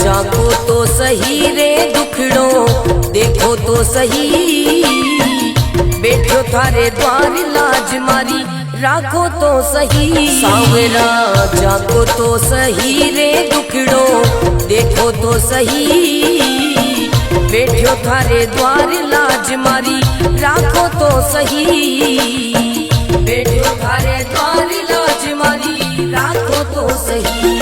जाको तो सही रे दुखड़ो देखो तो सही, बैठो थारे द्वार लाज मारी राखो तो सही। सांवरा जाको तो सही रे दुखड़ो देखो तो सही, बैठो थारे द्वार लाज मारी राखो तो सही, बैठो थारे द्वार लाज मारी राखो तो सही।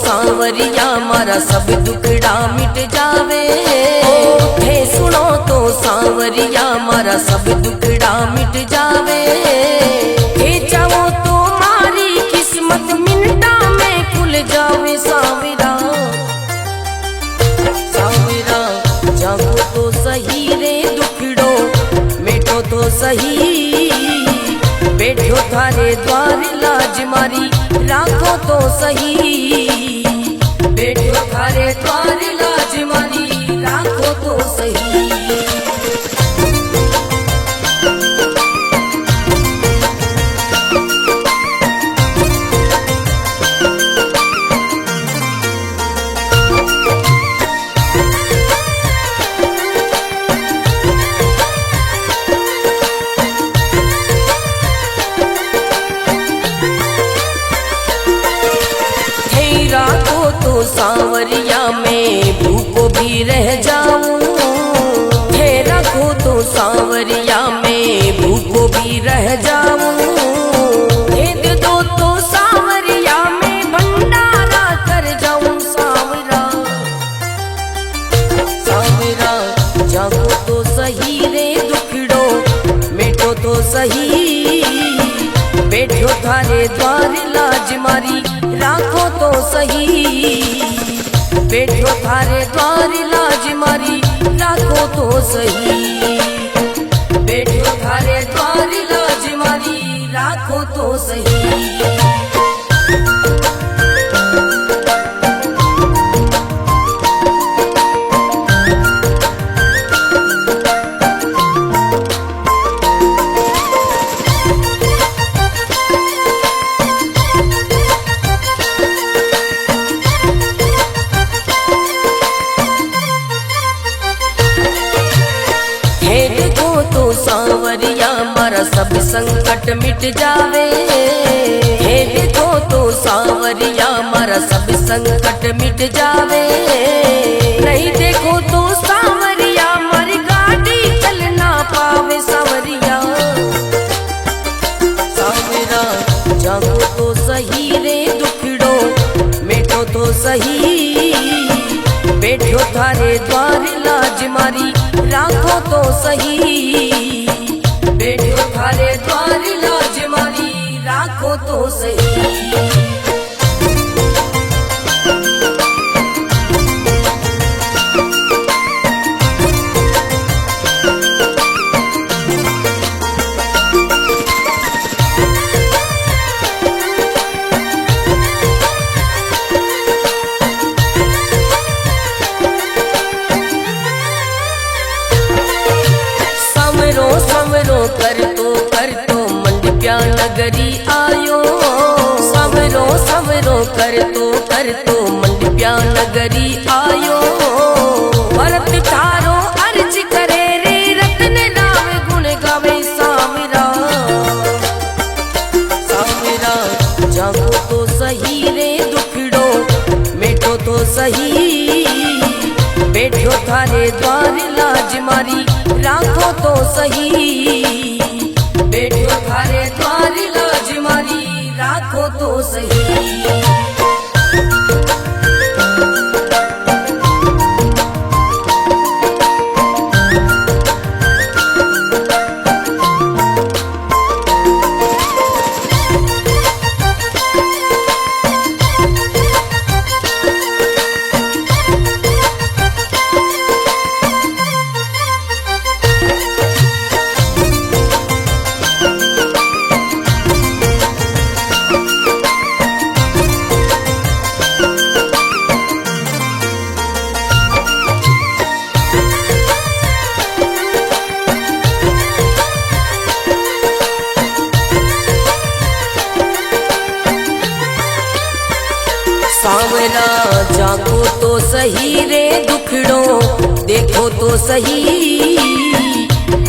सांवरिया मारा सब दुखड़ा मिट जावे, थे सुनो तो सांवरिया मारा सब दुखड़ा मिट जावे, थे चाहो तो मारी किस्मत मिनटा में खुल जावे। सांवरा सांवरा जागो तो सही रे दुखड़ो मिटो तो सही, बैठो थारे द्वार लाज मारी राखो तो सही, बैठो थारे द्वार लाज मारी राखो तो सही। सांवरिया में भूखो भी रह जाऊं, थे रखो तो सांवरिया में भूखो भी रह जाऊं, भेद दो तो सांवरिया में भंडारा कर जाऊं। सांवरा सांवरा जागो तो सही रे दुखड़ो मिटो तो सही, बैठो थारे द्वार लाज मारी राखो तो सही, बैठो थारे द्वार लाज मारी राखो तो सही, बैठो थारे द्वार लाज मारी राखो तो सही। सांवरिया मारा सब संकट मिट जावे, हे देखो तो सांवरिया मारा सब संकट मिट जावे, नहीं देखो तो सांवरिया मारी गाड़ी चल ना पावे। सांवरिया सांवरा जागो तो सही रे दुखड़ो मिटो तो सही, बैठो थारे द्वार लाज मारी राखो तो सही, बैठो थारे द्वार लाज मारी राखो तो सही। कर तो मंडप्या नगरी आयो, सवरो सवरो कर तो मंडप्या नगरी आयो, भरत थारो अर्ज करे रे रतन नाम गुण गावे। सांवरा सांवरा जागो तो सही रे दुखड़ो मिटो तो सही, बैठो थारे द्वार लाज मारी राखो तो सही, बैठो थारे द्वार लाज मारी राखो तो सही। सांवरा जागो तो सही रे दुखड़ो देखो तो सही,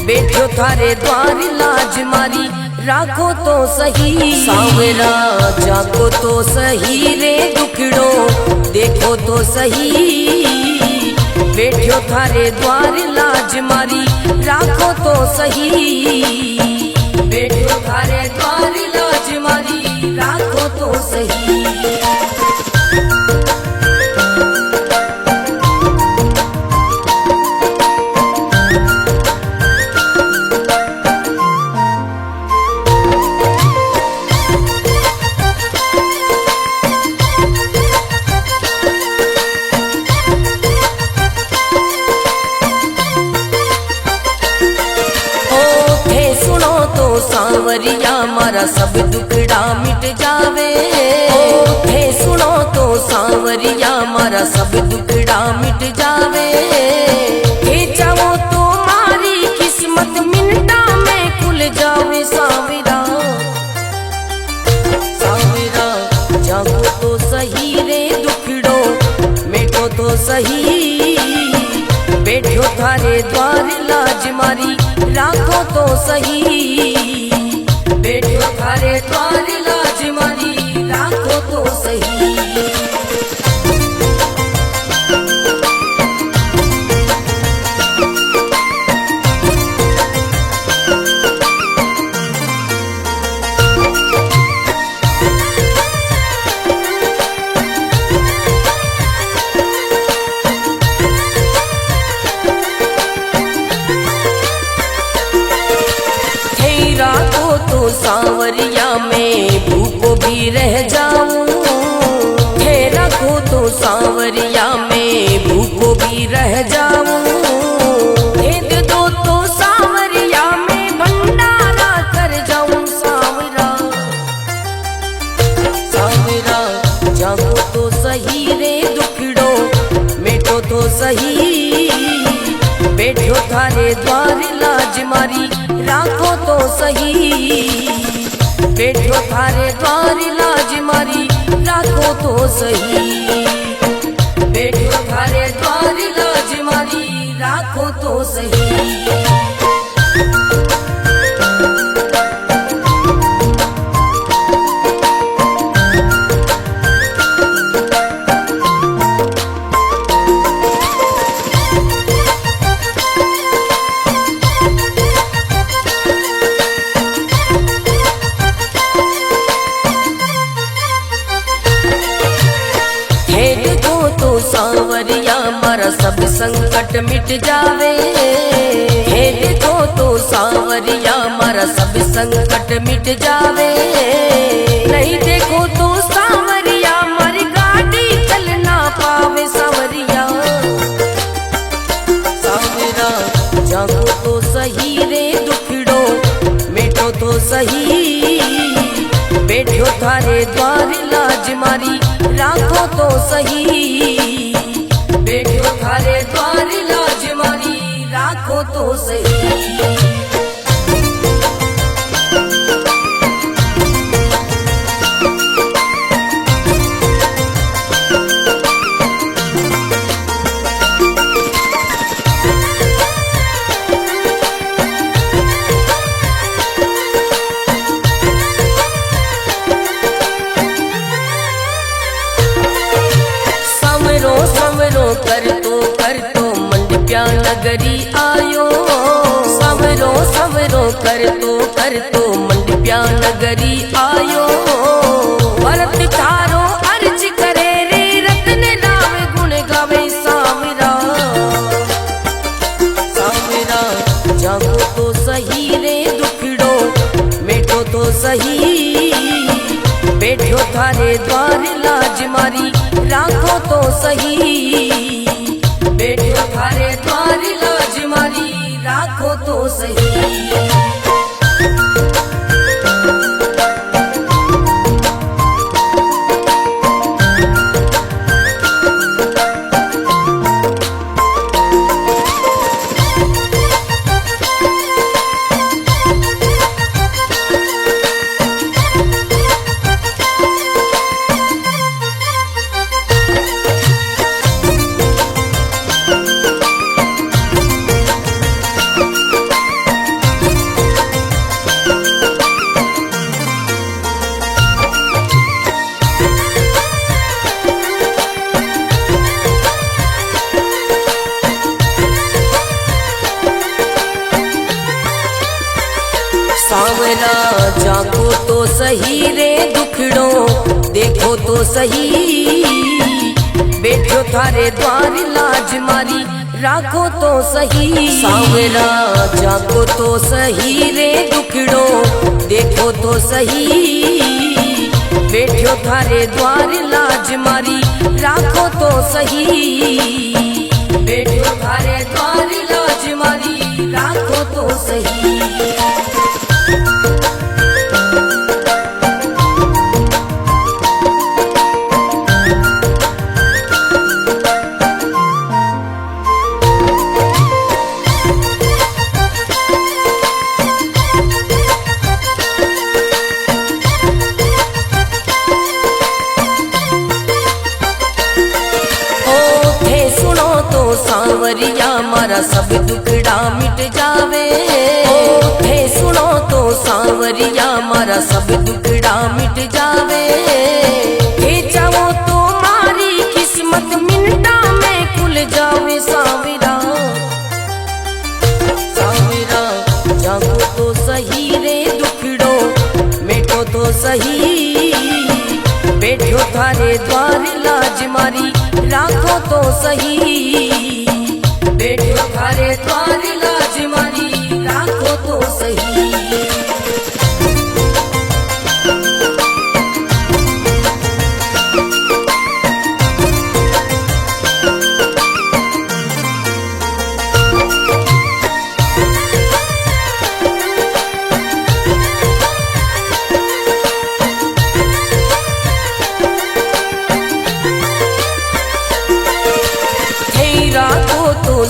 बैठो थारे द्वार लाज मारी राखो तो सही। सांवरा जागो तो सही रे दुखड़ो देखो तो सही, बैठो थारे द्वार लाज मारी राखो तो सही, बैठो थारे द्वार लाज मारी राखो तो सही। सांवरिया मारा सब दुखड़ा मिट जावे, हे सुनो तो सांवरिया मारा सब दुखड़ा मिट जावे, हे चाहो तो मारी किस्मत मिनटा में खुल जावे। सांवरा सांवरा जागो तो सही रे दुखड़ो मिटो तो सही, बैठो थारे द्वार लाज मारी राखो तो सही, बैठो थारे द्वार लाज मारी राखो तो सही। सांवरिया में भूखो भी रह जाऊं, हे रखो तो सांवरिया में भूखो भी रह जाऊं, हे दे दो तो सांवरिया में भंडारा कर जाऊं। सांवरा सांवरा जागो तो सही रे दुखड़ो मिटो तो सही, बैठो थारे द्वार लाज मारी राखो तो सही, बैठो थारे द्वार लाज मारी राखो तो सही, बैठो थारे द्वार लाज मारी राखो तो सही। सांवरिया मारा सब संकट मिट जावे, हे देखो तो सांवरिया मारा सब संकट मिट जावे, नहीं देखो तो सांवरिया मारी गाड़ी चल ना पावे। सांवरिया सांवरा जागो तो सही रे दुखड़ो मिटो तो सही, बैठो थारे द्वार लाज मारी राखो तो सही, बैठो थारे द्वार लाज मारी राखो तो सही। कर तो मंडप्या नगरी आयो, सवरो सवरो कर तो मंडप्या नगरी आयो, भरत थारो अर्ज करे रे रतन राम गुण गावे। सांवरा सांवरा जागो तो सही रे दुखड़ो मिटो तो सही, बैठो थारे द्वार लाज मारी राखो तो सही, बैठो थारे द्वार लाज मारी राखो तो सही। सही रे दुखड़ो, देखो तो सही बैठो थारे द्वार लाज मारी, राखो तो सही सांवरा जाको तो सही रे दुखड़ो, देखो तो सही बैठो थारे द्वार लाज मारी, राखो तो सही बैठो थारे द्वार लाज मारी, राखो तो सही। सांवरिया मारा सब दुखड़ा मिट जावे, थे सुनो तो सांवरिया मारा सब दुखड़ा मिट जावे, हे चाहो तो मारी किस्मत मिनटा में खुल जावे सांवरा, सांवरा जागो तो सही रे दुखड़ो, मेटो तो सही बैठो थारे द्वार लाज मारी, राखो तो सही बैठो थारे द्वार लाज मारी, राखो तो सही।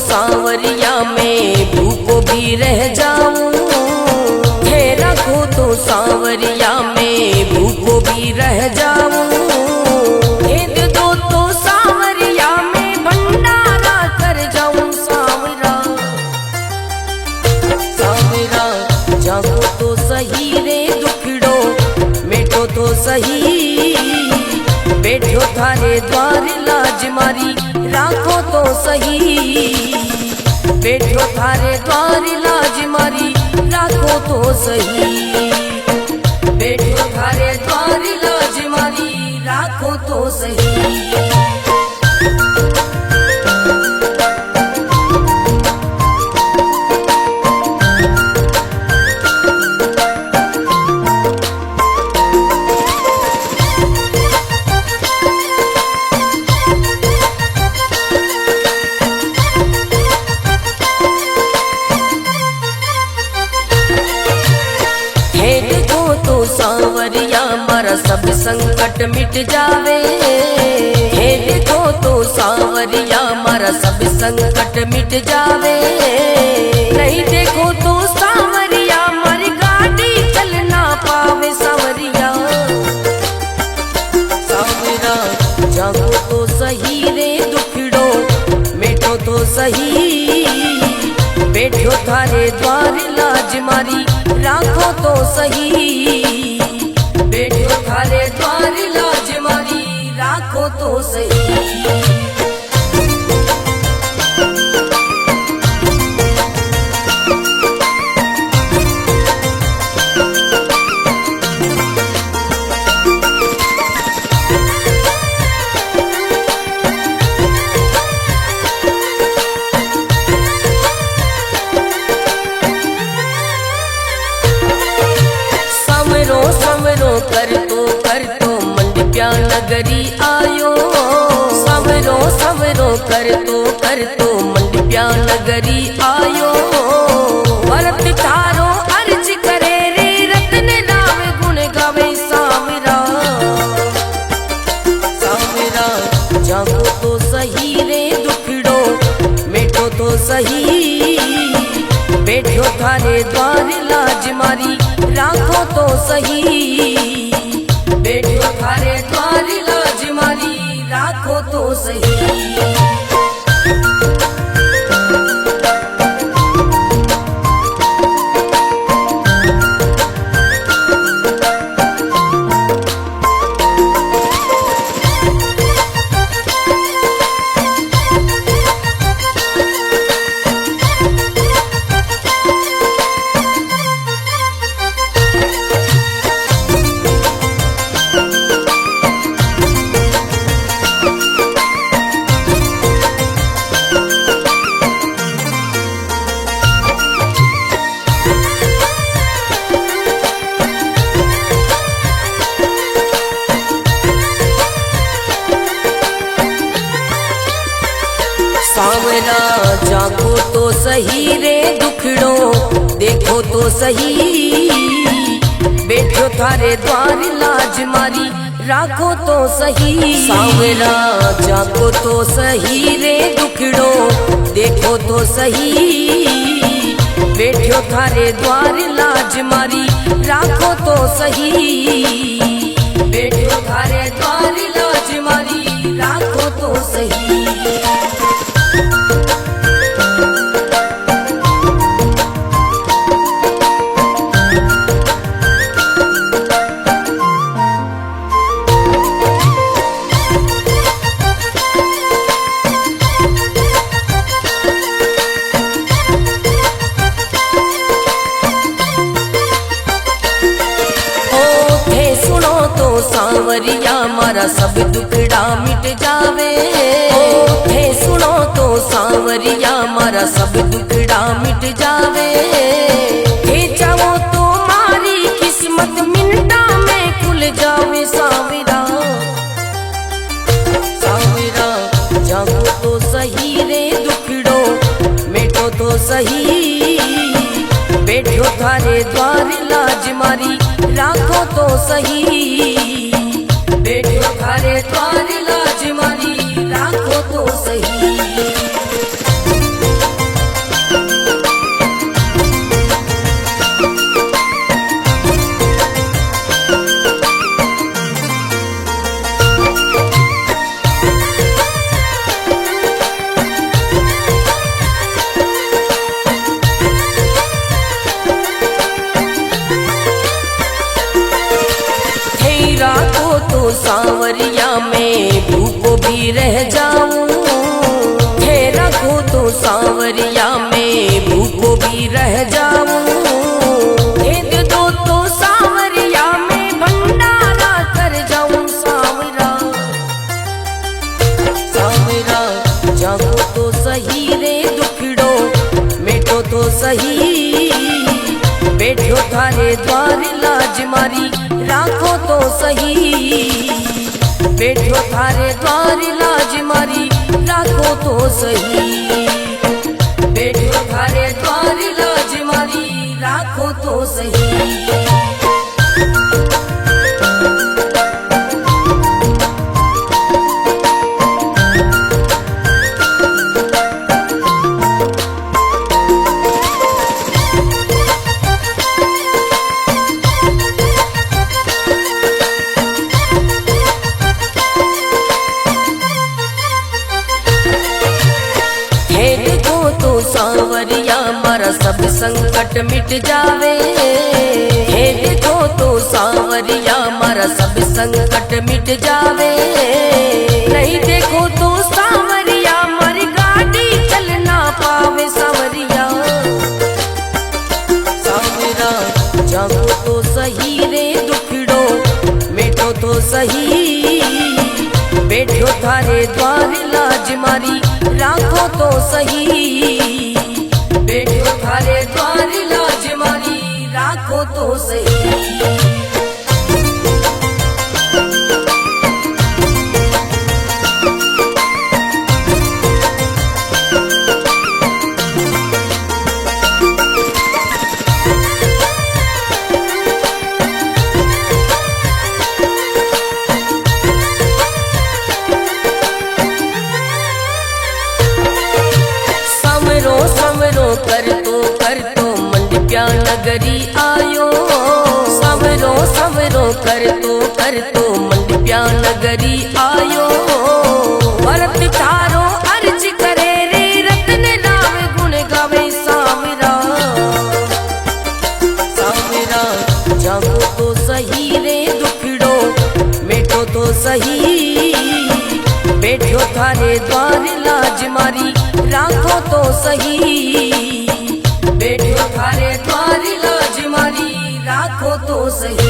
सांवरिया में भूखो भी रह जाऊं, हे रखो तो सांवरिया में भूखो भी रह जाऊं, भेद दो तो सांवरिया में भंडारा कर जाऊं सांवरा, सांवरा जागो तो सही रे दुखड़ो, मेटो तो सही बैठो थारे द्वार लाज मारी, राखो तो सही बैठो थारे द्वार लाज मारी, राखो तो सही बैठो थारे द्वार लाज मारी, राखो तो सही। सांवरिया मारा सब संकट मिट जावे, हे देखो तो सांवरिया मारा सब संकट मिट जावे, नहीं देखो तो सांवरिया मारी गाड़ी चल ना पावे सांवरिया, सांवरा जागो तो सही रे दुखड़ो, मेटो तो सही बैठो थारे द्वार लाज मारी, राखो तो सही बैठो थारे द्वार लाज मारी, राखो तो सही। कर तो मंडप्या नगरी आयो, सवरो सवरो कर तो मंडप्या नगरी आयो, भरत थारो अर्ज करे रे रतन राम गुण गावे सांवरा, सांवरा जागो तो सही रे दुखड़ो, मेटो तो सही बैठो थारे द्वार लाज मारी, राखो तो सही बैठो थारे द्वार लाज मारी, राखो तो सही। सावरा जागो तो सही रे दुखड़ो देखो तो सही, बैठो थारे द्वार लाज मारी राखो तो सही। सावरा जागो तो सही रे दुखड़ो देखो तो सही, बैठो थारे द्वार लाज मारी राखो तो सही, बैठो थारे द्वार लाज मारी राखो तो सही। सांवरिया मारा सब दुखड़ा मिट जावे, हे सुनो तो सांवरिया मारा सब दुखड़ा मिट जावे, हे चाहो तो मारी किस्मत मिनटा में खुल जावे। सांवरा सांवरा जागो तो सही रे दुखड़ो मिटो तो सही, बैठो थारे द्वार लाज मारी राखो तो सही, बैठो थारे द्वार लाज मारी राखो तो सही। राखो तो सांवरिया में भूखो भी रह जाऊं, हे रखो तो सांवरिया में भूखो भी रह जाऊं, हे दे दो तो सांवरिया में भंडारा कर जाऊं। सांवरा सांवरा जागो तो सही रे दुखड़ो मिटो तो सही, बैठो थारे द्वार लाज मारी राखो तो सही, बैठो थारे द्वार लाज मारी राखो तो सही, बैठो थारे द्वार लाज मारी राखो तो सही। सांवरिया मारा सब संकट मिट जावे, हे देखो तो सांवरिया मारा सब संकट मिट जावे, नहीं देखो तो सांवरिया मारी गाड़ी चल ना पावे। सांवरिया सांवरा जागो तो सही रे दुखड़ो मिटो तो सही, बैठो थारे द्वार लाज मारी राखो तो सही, बैठो थारे द्वार लाज मारी राखो तो सही। कर तो मंडप्या नगरी आयो, सवरो सवरो कर तो मंडप्या नगरी आयो, भरत थारो अर्ज करे रे रतन लावे गुण गावे। सांवरा सांवरा जागो तो सही रे दुखड़ो मिटो तो सही, बैठो थारे द्वार लाज मारी राखो तो सही, बैठो थारे द्वार लाज मारी राखो तो सही।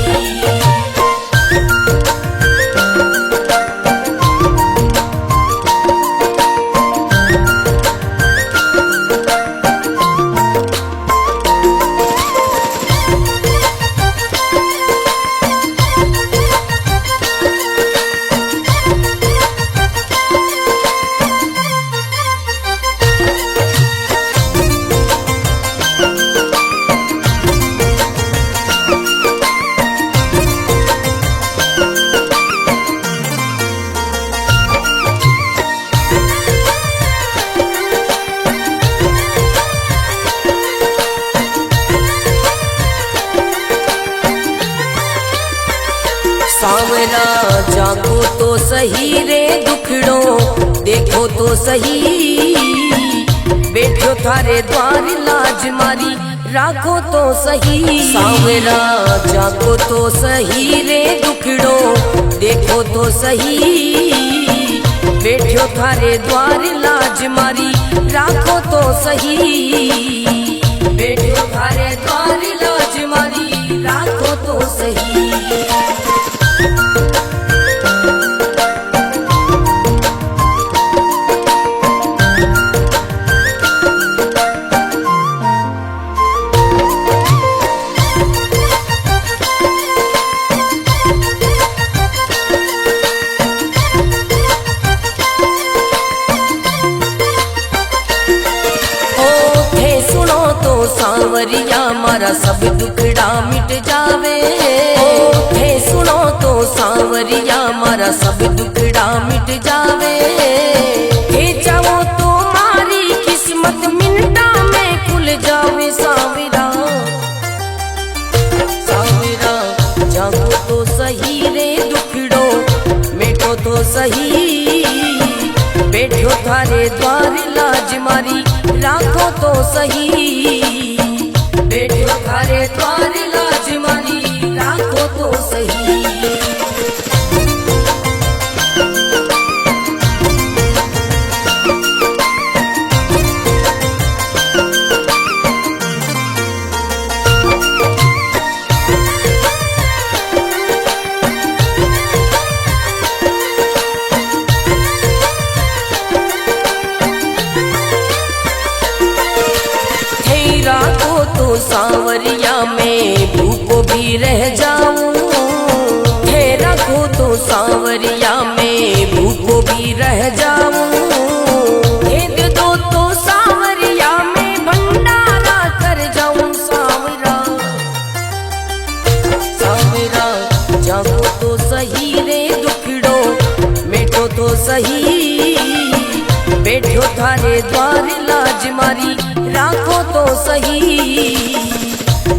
सही रे दुखड़ो, देखो तो सही बैठो थारे द्वार लाज मारी, राखो तो सही सांवरा जाको तो सही रे दुखड़ो, देखो तो सही बैठो थारे द्वार लाज मारी, राखो तो सही बैठो थारे द्वार लाज मारी, राखो तो सही। सांवरिया मारा सब दुखड़ा मिट जावे, हे सुनो तो सांवरिया मारा सब दुखड़ा मिट जावे, हे चाहो तो मारी किस्मत मिनटा में खुल जावे सांवरा, सांवरा जागो तो सही रे दुखड़ो, मिटो तो सही बैठो थारे द्वार लाज मारी, राखो तो सही बैठो थारे द्वार लाज मारी, राखो तो सही। सांवरिया में भूखो भी रह जाऊं, हे रखो तो सांवरिया में भूखो भी रह जाऊं, हे दे दो तो सांवरिया में भंडारा कर जाऊं सांवरा, सांवरा जागो तो सही रे दुखड़ो, मिटो तो सही बैठो थारे द्वार लाज मारी, राखो तो सही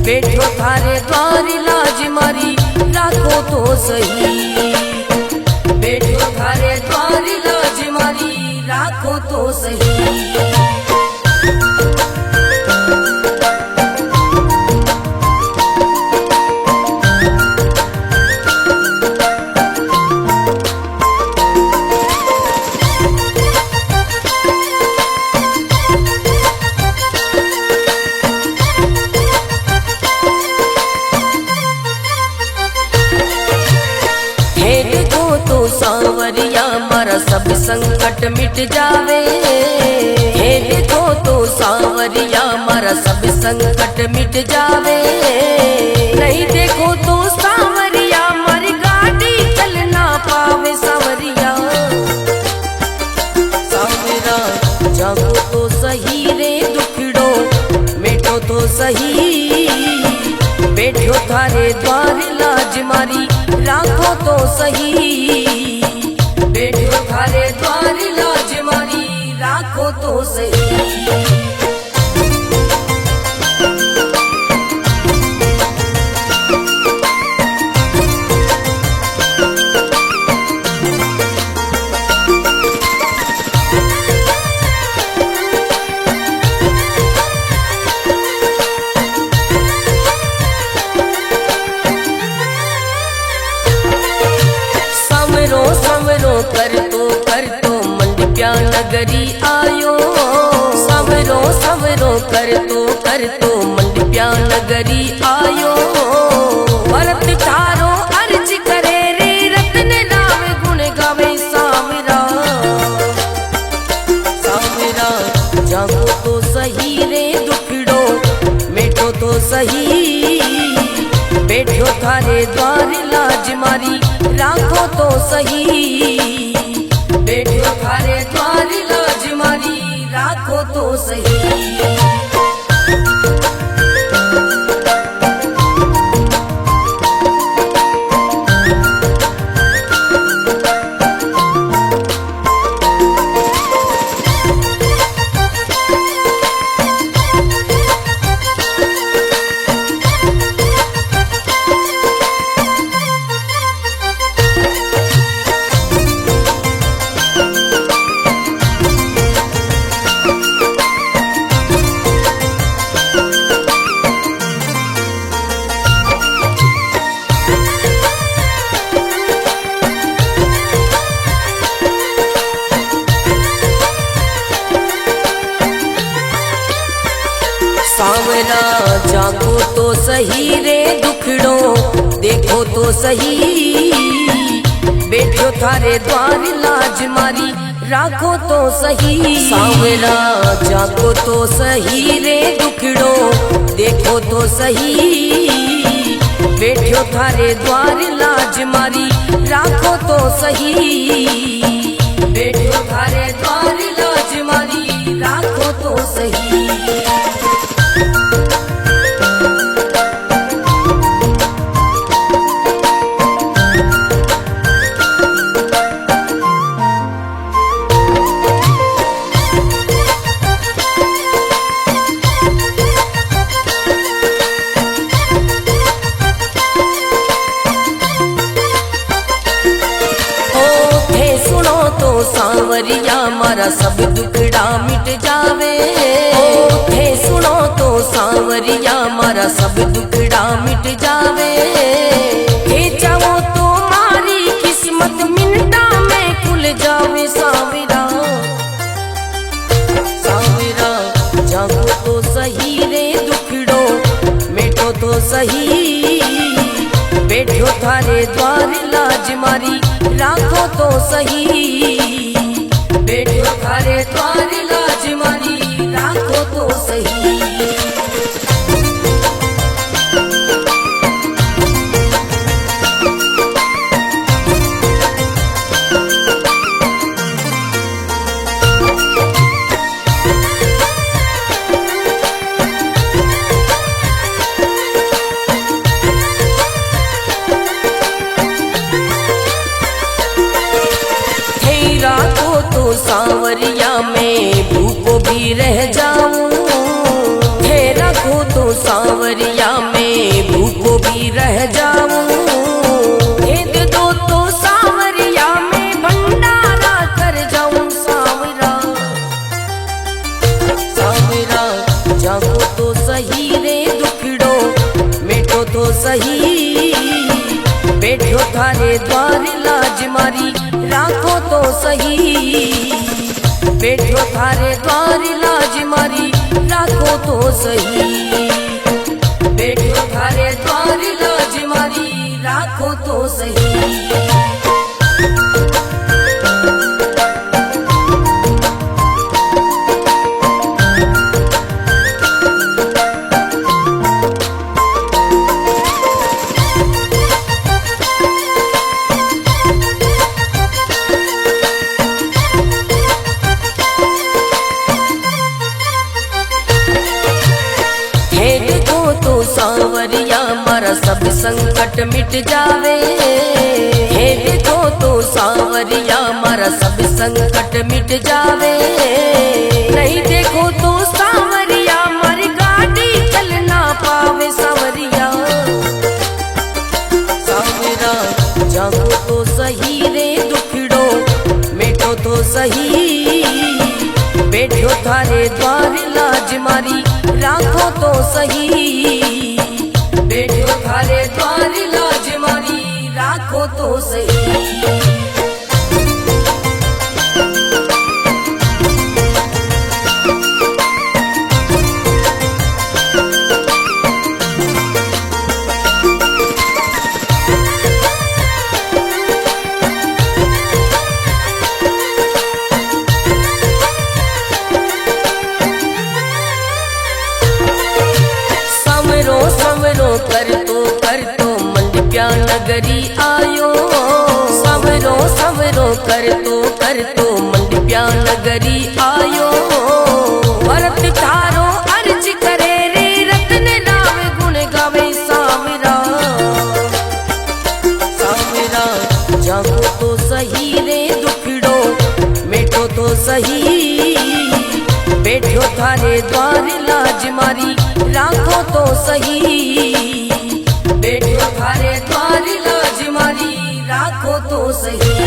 बैठो थारे द्वार लाज मारी, राखो तो सही बैठो थारे द्वार लाज मारी, राखो तो सही। सांवरिया मारा सब संकट मिट जावे, हे देखो तो सांवरिया मारा सब संकट मिट जावे, नहीं देखो तो सांवरिया मारी गाड़ी चल ना पावे सांवरिया, सांवरा जागो तो सही रे दुखड़ो, मिटो तो सही बैठो थारे द्वार लाज मारी, राखो तो सही बैठो थारे द्वार लाज मारी, राखो तो सही। कर तो मंडप्या नगरी आयो, सवरो सवरो कर तो मंडप्या नगरी आयो, भरत थारो अर्ज करे रे रत्न राम गुण गावे सांवरा, सांवरा जागो तो सही रे दुखड़ो, मिटो तो सही बैठो थारे द्वार लाज मारी, राखो तो सही बैठो थारे द्वार लाज मारी, राखो तो सही। जागो तो सही रे दुखड़ो देखो तो सही, बैठो थारे द्वार लाज मारी राखो तो सही। सांवरा जागो तो सही रे दुखड़ो देखो तो सही, बैठो थारे द्वार लाज मारी राखो तो सही, बैठो थारे द्वार लाज मारी राखो तो सही। सांवरिया मारा सब दुखड़ा मिट जावे, हे सुनो तो सांवरिया मारा सब दुखड़ा मिट जावे, हे चाहो तो मारी किस्मत मिनटा में खुल जावे। सांवरा सांवरा जागो तो सही रे दुखड़ो मिटो तो सही, बैठो थारे द्वार लाज मारी राखो तो सही, बैठो थारे द्वार लाज मारी राखो तो सही। सांवरिया में भूखो भी रह जाऊं, हे रखो तो सांवरिया में भूखो भी रह जाऊं, हे दे दो तो सांवरिया में भंडारा कर जाऊं। सांवरा सांवरा जागो तो सही रे दुखड़ो मिटो तो सही, बैठो थारे द्वार लाज मारी राखो तो सही, बैठो थारे द्वार लाज मारी राखो तो सही, बैठो थारे द्वार लाज मारी राखो तो सही। सांवरिया मारा सब संकट मिट जावे, हे देखो तो सांवरिया मारा सब संकट मिट जावे, नहीं देखो तो सांवरिया मारी गाड़ी चल ना पावे। सांवरिया सांवरा जागो तो सही रे दुखड़ो मिटो तो सही, बैठो थारे द्वार लाज मारी राखो तो सही, बैठो थारे द्वार लाज मारी राखो तो सही। कर तो मंडप्या नगरी आयो, सवरो सवरो कर तो मंडप्या नगरी आयो, भरत थारो अर्ज करे रे रतन राम गुण गावे। सांवरा सांवरा जागो तो सही रे दुखड़ो मिटो तो सही, बैठो थारे द्वार लाज मारी राखो तो सही, बैठो थारे द्वार लाज मारी राखो तो सही।